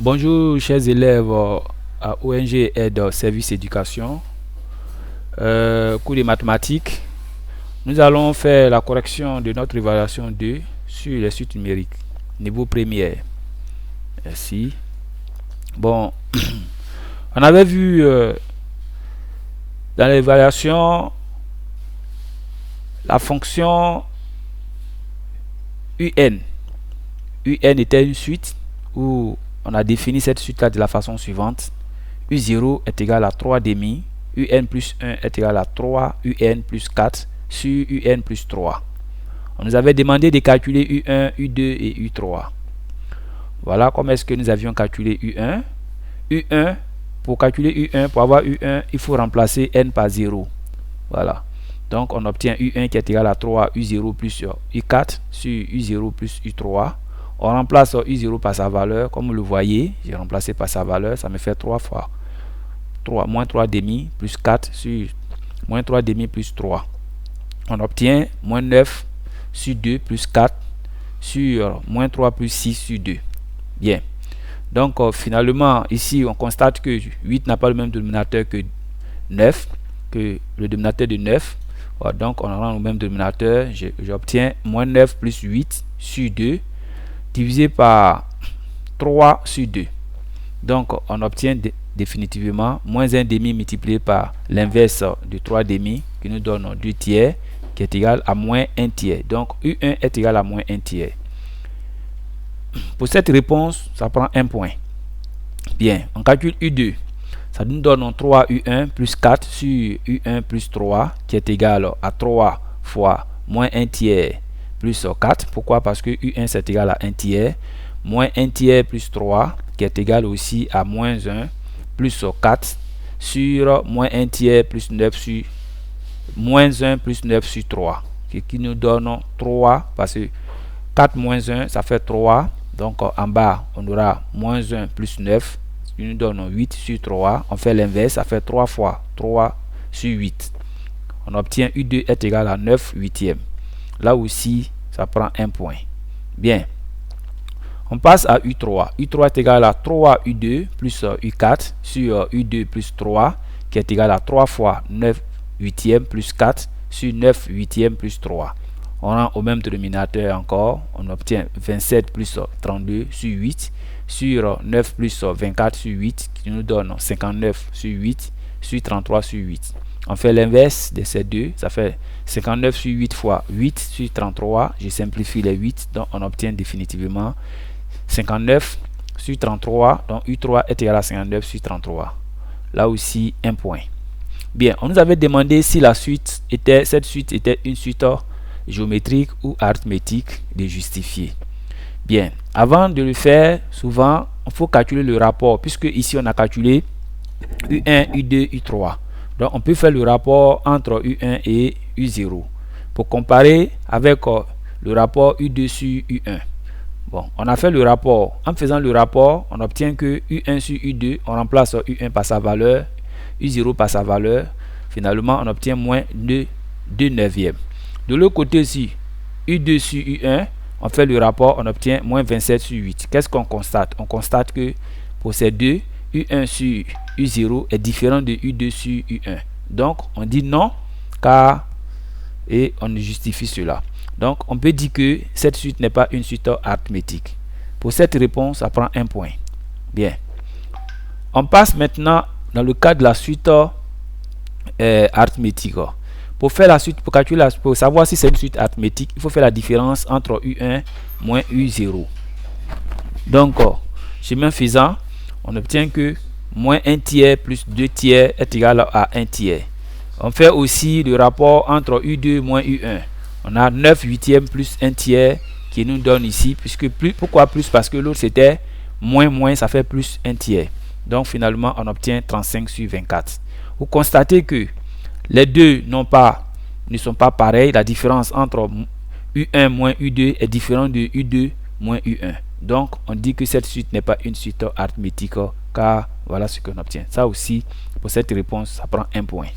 Bonjour chers élèves à ONG Aide Service Éducation. Cours de mathématiques. Nous allons faire la correction de notre évaluation 2 sur les suites numériques. Niveau première. Merci. Bon, on avait vu dans l'évaluation la fonction UN. UN était une suite où on a défini cette suite-là de la façon suivante. U0 est égal à 3 demi. UN plus 1 est égal à 3 UN plus 4 sur UN plus 3. On nous avait demandé de calculer U1, U2 et U3. Voilà comment est-ce que nous avions calculé U1. U1, pour calculer U1, pour avoir U1, il faut remplacer N par 0. Voilà. Donc on obtient U1 qui est égal à 3 U0 plus U4 sur U0 plus U3. On remplace U0 par sa valeur, comme vous le voyez, j'ai remplacé par sa valeur, ça me fait 3 fois 3, moins 3 demi plus 4 sur moins 3 demi plus 3. On obtient moins 9 sur 2 plus 4 sur moins 3 plus 6 sur 2. Bien. Donc finalement, ici, on constate que 8 n'a pas le même dénominateur que 9, que le dénominateur de 9. Donc on rend au même dénominateur, j'obtiens moins 9 plus 8 sur 2 divisé par 3 sur 2. Donc on obtient définitivement moins 1 demi multiplié par l'inverse de 3 demi qui nous donne 2 tiers qui est égal à moins 1 tiers. Donc U1 est égal à moins 1 tiers. Pour cette réponse, ça prend 1 point. Bien, on calcule U2. Ça nous donne 3 U1 plus 4 sur U1 plus 3 qui est égal à 3 fois moins 1 tiers plus 4. Pourquoi? Parce que U1 c'est égal à 1 tiers. Moins 1 tiers plus 3 qui est égal aussi à moins 1 plus 4 sur moins 1 tiers plus 9 sur moins 1 plus 9 sur 3 qui nous donne 3 parce que 4 moins 1 ça fait 3. Donc en bas on aura moins 1 plus 9 qui nous donne 8 sur 3. On fait l'inverse, ça fait 3 fois 3 sur 8. On obtient U2 est égal à 9 huitièmes. Là aussi, ça prend 1 point. Bien. On passe à U3. U3 est égal à 3 U2 plus U4 sur U2 plus 3 qui est égal à 3 fois 9 huitièmes plus 4 sur 9 huitièmes plus 3. On rend au même dénominateur encore. On obtient 27 plus 32 sur 8 sur 9 plus 24 sur 8 qui nous donne 59 sur 8 sur 33 sur 8. On fait l'inverse de ces deux, ça fait 59 sur 8 fois 8 sur 33. Je simplifie les 8, donc on obtient définitivement 59 sur 33, donc U3 est égal à 59 sur 33. Là aussi, 1 point. Bien, on nous avait demandé si cette suite était une suite géométrique ou arithmétique de justifier. Bien, avant de le faire, souvent, il faut calculer le rapport, puisque ici on a calculé U1, U2, U3. Donc on peut faire le rapport entre U1 et U0 pour comparer avec le rapport U2 sur U1. Bon, on a fait le rapport. En faisant le rapport, on obtient que U1 sur U2, on remplace U1 par sa valeur, U0 par sa valeur. Finalement, on obtient moins 2 neuvièmes. De l'autre côté aussi, U2 sur U1, on fait le rapport, on obtient moins 27 sur 8. Qu'est-ce qu'on constate? On constate que pour ces deux, U1 sur U0 est différent de U2 sur U1. Donc, on dit non, car, et on justifie cela. Donc, on peut dire que cette suite n'est pas une suite arithmétique. Pour cette réponse, ça prend 1 point. Bien. On passe maintenant dans le cas de la suite arithmétique. Pour faire la suite, pour savoir si c'est une suite arithmétique, il faut faire la différence entre U1 moins U0. Donc, chemin faisant, on obtient que moins 1 tiers plus 2 tiers est égal à 1 tiers. On fait aussi le rapport entre U2 moins U1. On a 9 huitièmes plus 1 tiers qui nous donne ici, puisque pourquoi plus? Parce que l'autre c'était moins, ça fait plus 1 tiers. Donc finalement, on obtient 35 sur 24. Vous constatez que les deux ne sont pas pareils. La différence entre U1 moins U2 est différente de U2 moins U1. Donc, on dit que cette suite n'est pas une suite arithmétique, car voilà ce qu'on obtient. Ça aussi, pour cette réponse, ça prend 1 point.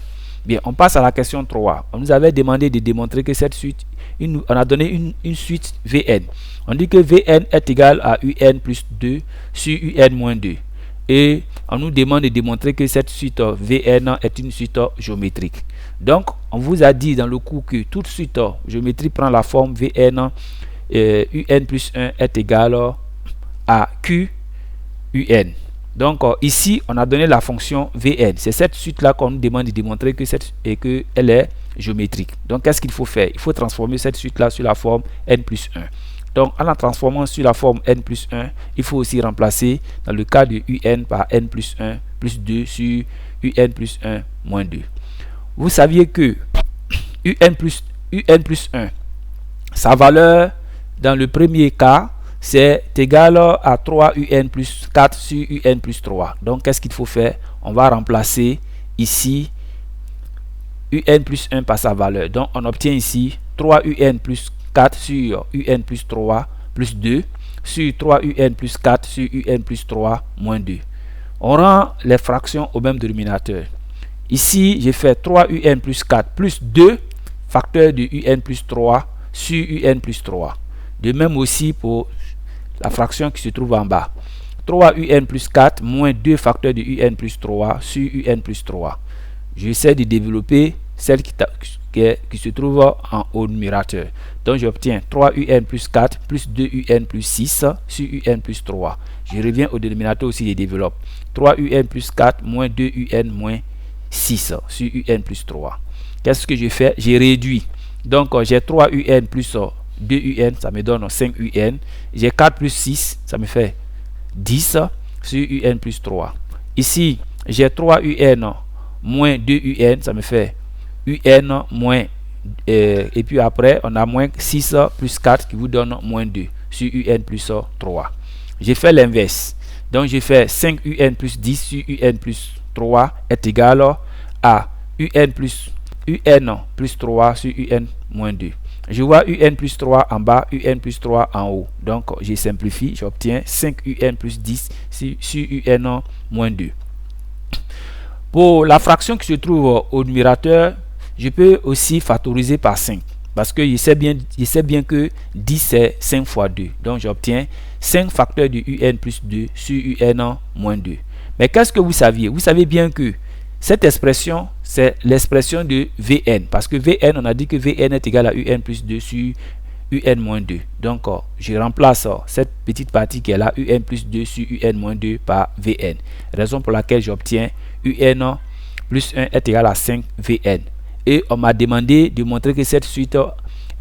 Bien, on passe à la question 3. On nous avait demandé de démontrer que cette suite, on a donné une suite Vn. On dit que Vn est égal à Un plus 2 sur Un moins 2. Et on nous demande de démontrer que cette suite Vn est une suite géométrique. Donc, on vous a dit dans le cours que toute suite géométrique prend la forme Vn Un plus 1 est égal à Q Un. Donc ici, on a donné la fonction Vn. C'est cette suite-là qu'on nous demande de démontrer que elle est géométrique. Donc, qu'est-ce qu'il faut faire? Il faut transformer cette suite-là sur la forme n plus 1. Donc, en la transformant sur la forme n plus 1, il faut aussi remplacer, dans le cas de Un, par n plus 1 plus 2 sur Un plus 1 moins 2. Vous saviez que Un plus 1, sa valeur dans le premier cas, c'est égal à 3 Un plus 4 sur Un plus 3. Donc, qu'est-ce qu'il faut faire? On va remplacer ici Un plus 1 par sa valeur. Donc, on obtient ici 3 Un plus 4 sur Un plus 3 plus 2 sur 3 Un plus 4 sur Un plus 3 moins 2. On rend les fractions au même dénominateur. Ici, j'ai fait 3 Un plus 4 plus 2 facteur de Un plus 3 sur Un plus 3. De même aussi pour la fraction qui se trouve en bas. 3 Un plus 4 moins 2 facteurs de Un plus 3 sur Un plus 3. J'essaie de développer celle qui se trouve en haut numérateur. Donc j'obtiens 3 Un plus 4 plus 2 Un plus 6 sur Un plus 3. Je reviens au dénominateur aussi et développe. 3 Un plus 4 moins 2 Un moins 6 sur Un plus 3. Qu'est-ce que je fais? J'ai réduit. Donc j'ai 3 Un plus 2 Un, ça me donne 5 Un. J'ai 4 plus 6, ça me fait 10 sur Un plus 3. Ici, j'ai 3 Un moins 2 Un, ça me fait Un moins, et puis après, on a moins 6 plus 4 qui vous donne moins 2 sur Un plus 3. J'ai fait l'inverse. Donc, j'ai fait 5 Un plus 10 sur Un plus 3 est égal à Un plus 3 sur Un moins 2. Je vois Un plus 3 en bas, Un plus 3 en haut. Donc, je simplifie, j'obtiens 5 Un plus 10 sur Un moins 2. Pour la fraction qui se trouve au numérateur, je peux aussi factoriser par 5. Parce que je sais bien que 10 c'est 5 fois 2. Donc, j'obtiens 5 facteurs de Un plus 2 sur Un moins 2. Mais qu'est-ce que vous saviez? Vous savez bien que cette expression, c'est l'expression de Vn. Parce que Vn, on a dit que Vn est égal à Un plus 2 sur Un moins 2. Donc, je remplace cette petite partie qui est là, Un plus 2 sur Un moins 2 par Vn. Raison pour laquelle j'obtiens Un plus 1 est égal à 5 Vn. Et on m'a demandé de montrer que cette suite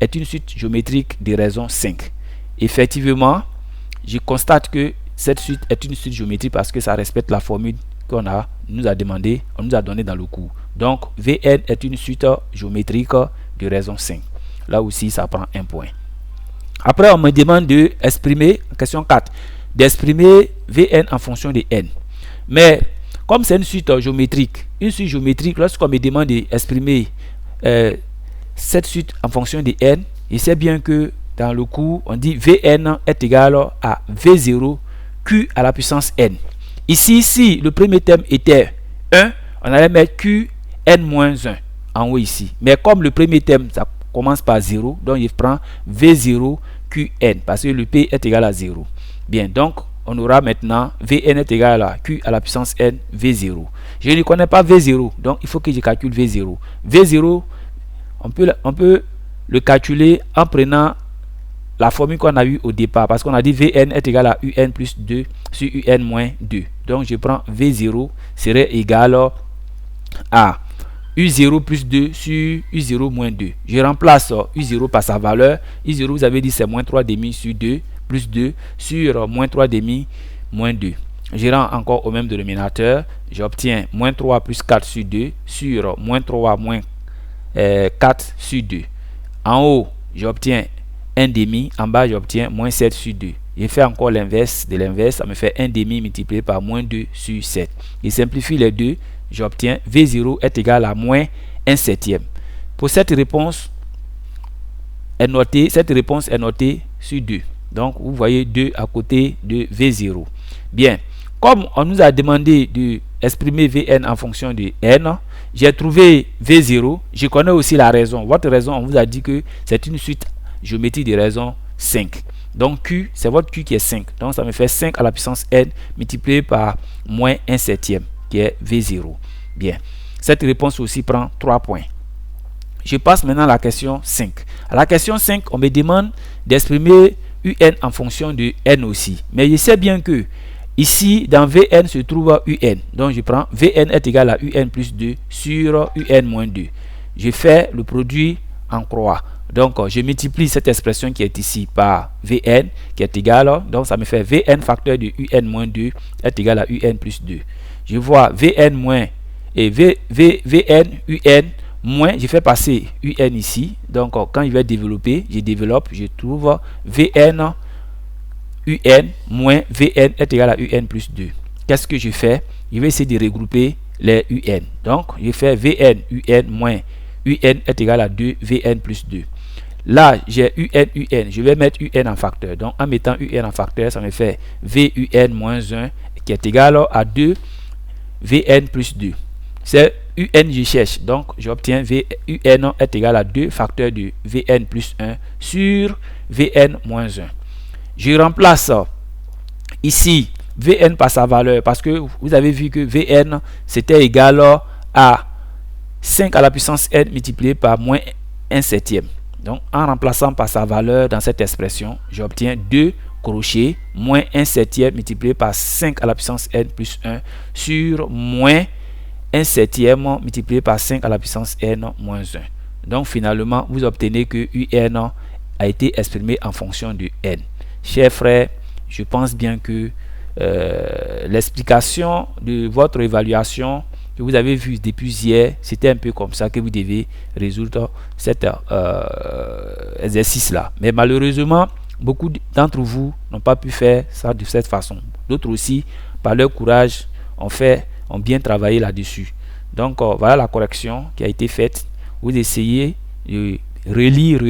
est une suite géométrique de raison 5. Effectivement, je constate que cette suite est une suite géométrique parce que ça respecte la formule qu'on nous a donné dans le cours. Donc, Vn est une suite géométrique de raison 5. Là aussi, ça prend un point. Après, on me demande d'exprimer, question 4, d'exprimer Vn en fonction de n. Mais, comme c'est une suite géométrique, lorsqu'on me demande d'exprimer cette suite en fonction de n, je sais bien que dans le cours, on dit Vn est égal à V0 Q à la puissance n. Ici, si le premier terme était 1, on allait mettre Qn-1 en haut ici. Mais comme le premier terme, ça commence par 0, donc je prends V0 Qn, parce que le P est égal à 0. Bien, donc, on aura maintenant Vn est égal à Q à la puissance n, V0. Je ne connais pas V0, donc il faut que je calcule V0. V0, on peut le calculer en prenant la formule qu'on a eue au départ, parce qu'on a dit Vn est égal à Un plus 2 sur Un moins 2. Donc je prends V0 serait égal à U0 plus 2 sur U0 moins 2. Je remplace U0 par sa valeur. U0, vous avez dit c'est moins 3,5 sur 2 plus 2 sur moins 3,5 moins 2. Je rends encore au même dénominateur. J'obtiens moins 3 plus 4 sur 2 sur moins 3 moins 4 sur 2. En haut, j'obtiens 1,5. En bas, j'obtiens moins 7 sur 2. Je fais encore l'inverse de l'inverse. Ça me fait 1,5 multiplié par moins 2 sur 7. Je simplifie les deux. J'obtiens V0 est égal à moins 1 septième. Pour cette réponse est notée sur 2. Donc, vous voyez 2 à côté de V0. Bien, comme on nous a demandé d'exprimer Vn en fonction de n, j'ai trouvé V0, je connais aussi la raison. Votre raison, on vous a dit que c'est une suite géométrique de raison 5. Donc Q, c'est votre Q qui est 5. Donc ça me fait 5 à la puissance n multiplié par moins 1 septième, qui est V0. Bien. Cette réponse aussi prend 3 points. Je passe maintenant à la question 5. À la question 5, on me demande d'exprimer UN en fonction de n aussi. Mais je sais bien que ici, dans Vn se trouve UN. Donc je prends Vn est égal à UN plus 2 sur UN moins 2. Je fais le produit en croix. Donc je multiplie cette expression qui est ici par Vn qui est égal. Donc ça me fait Vn facteur de UN moins 2 est égal à UN plus 2. Je vois Vn moins et Vn UN moins, je fais passer UN ici. Donc quand je vais développer, je développe, je trouve Vn UN moins Vn est égal à UN plus 2. Qu'est-ce que je fais? Je vais essayer de regrouper les UN. Donc je fais Vn UN moins UN est égal à 2 Vn plus 2. Là, j'ai UN. Je vais mettre UN en facteur. Donc, en mettant UN en facteur, ça me fait VUN moins 1 qui est égal à 2 Vn plus 2. C'est UN je cherche. Donc, j'obtiens VUN est égal à 2 facteur de Vn plus 1 sur Vn moins 1. Je remplace ici Vn par sa valeur parce que vous avez vu que Vn c'était égal à 5 à la puissance n multiplié par moins 1 septième. Donc, en remplaçant par sa valeur dans cette expression, j'obtiens 2 crochets moins 1 septième multiplié par 5 à la puissance n plus 1 sur moins 1 septième multiplié par 5 à la puissance n moins 1. Donc, finalement, vous obtenez que UN a été exprimé en fonction de n. Chers frères, je pense bien que l'explication de votre évaluation que vous avez vu depuis hier, c'était un peu comme ça que vous devez résoudre cet exercice-là. Mais malheureusement, beaucoup d'entre vous n'ont pas pu faire ça de cette façon. D'autres aussi, par leur courage, ont bien travaillé là-dessus. Donc, voilà la correction qui a été faite. Vous essayez de relire.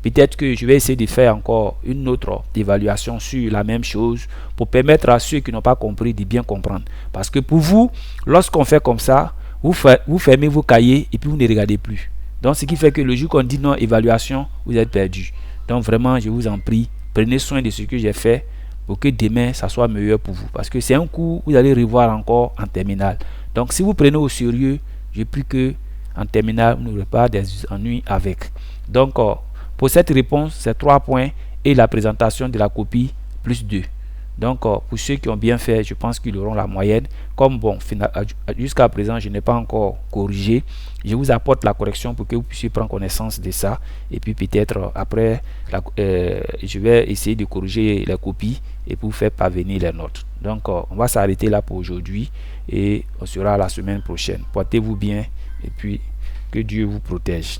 Peut-être que je vais essayer de faire encore une autre évaluation sur la même chose pour permettre à ceux qui n'ont pas compris de bien comprendre. Parce que pour vous, lorsqu'on fait comme ça, vous fermez vos cahiers et puis vous ne regardez plus. Donc, ce qui fait que le jour qu'on dit non évaluation, vous êtes perdu. Donc, vraiment, je vous en prie, prenez soin de ce que j'ai fait pour que demain, ça soit meilleur pour vous. Parce que c'est un cours que vous allez revoir encore en terminale. Donc, si vous prenez au sérieux, je prie que en terminale, vous n'aurez pas des ennuis avec. Donc, pour cette réponse, c'est 3 points et la présentation de la copie plus 2. Donc, pour ceux qui ont bien fait, je pense qu'ils auront la moyenne. Comme bon, jusqu'à présent, je n'ai pas encore corrigé. Je vous apporte la correction pour que vous puissiez prendre connaissance de ça. Et puis peut-être après, je vais essayer de corriger les copies et pour vous faire parvenir les notes. Donc, on va s'arrêter là pour aujourd'hui et on sera la semaine prochaine. Portez-vous bien et puis que Dieu vous protège.